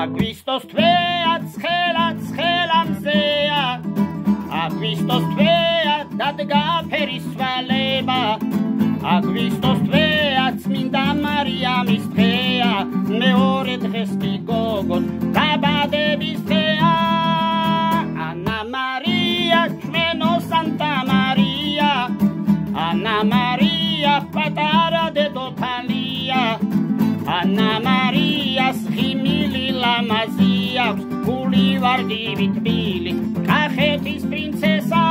აგვისტოს თვეა ცხელა მზეა აგვისტოს თვეა დადგა ფერისვალება აგვისტოს თვეა წმინდა მარიამის დღეა მეორე დღეს კი გოგოს დაბადების დღეა ანა მარია ჩვენო სანტა მარია ანა მარია პატარა დედოფალია ანა მარიას ღიმილი ლამაზი აქვს გული ვარდივი თბილი კახეთის პრინცესა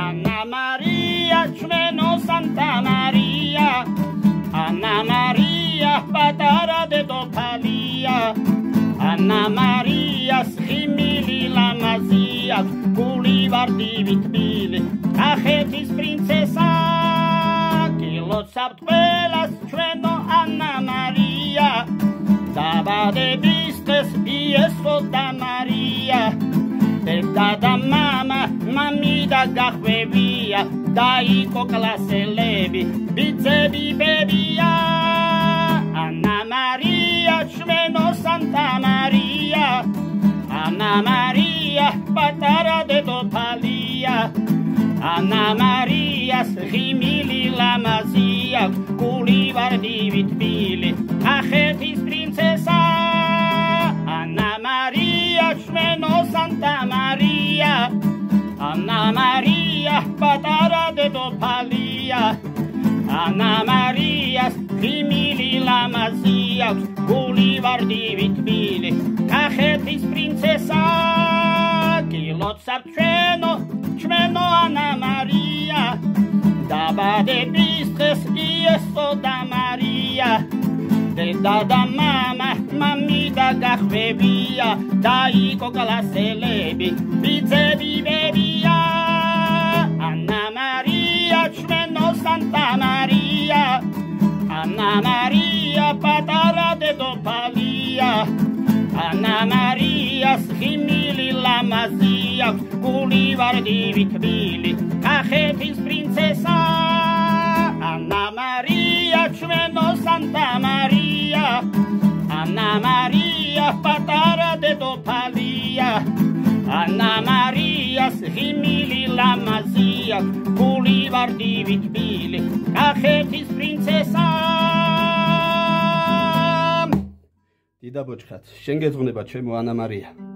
ანა მარია ჩვენო სანტა მარია ანა მარია პატარა დედოფალია ანა მარიას ღიმილი ლამაზი აქვს გული ვარდივი თბილი კახეთის პრინცესა გილოცავთ ყველას ჩვენო ანა მარია დაბადების დღეს იესო და მარია დედა და მამა მამიდა გახვევია დაიკო კლასელები ბიძები ბებია ანა მარია ჩვენო სანტა მარია ანა მარია პატარა დედოფალია ანა მარიას ღიმილი ლამაზი აქვს გული ვარდივი თბილი კახეთის პრინცესა ანა მარია ჩვენო სანტა მარია ანა მარია პატარა დედოფალია ანა მარიას ღიმილი ლამაზი აქვს გული ვარდივი თბილი კახეთის პრინცესა გილოცავთ ჩვენო ანა მარია დაბადების დღეს იესო და მარია დედა და მამა მამიდა გახვევია დაიკო კლასელები ბიძები ბებია ანა მარია ჩვენო სანტა მარია ანა მარია პატარა დედოფალია ანა მარიას ღიმილი ლამაზი აქვს გული ვარდივი თბილი კახეთის პრინცესა ანა მარია ჩვენო სანტა მარია ანა მარია პატარა დედოფალია ანა მარიას ღიმილი ლამაზი აქვს გული ვარდივი თბილი კახეთის პრინცესა დიდა ბოჭხათ, შენ გეძღვნება ჩემო ანა მარია.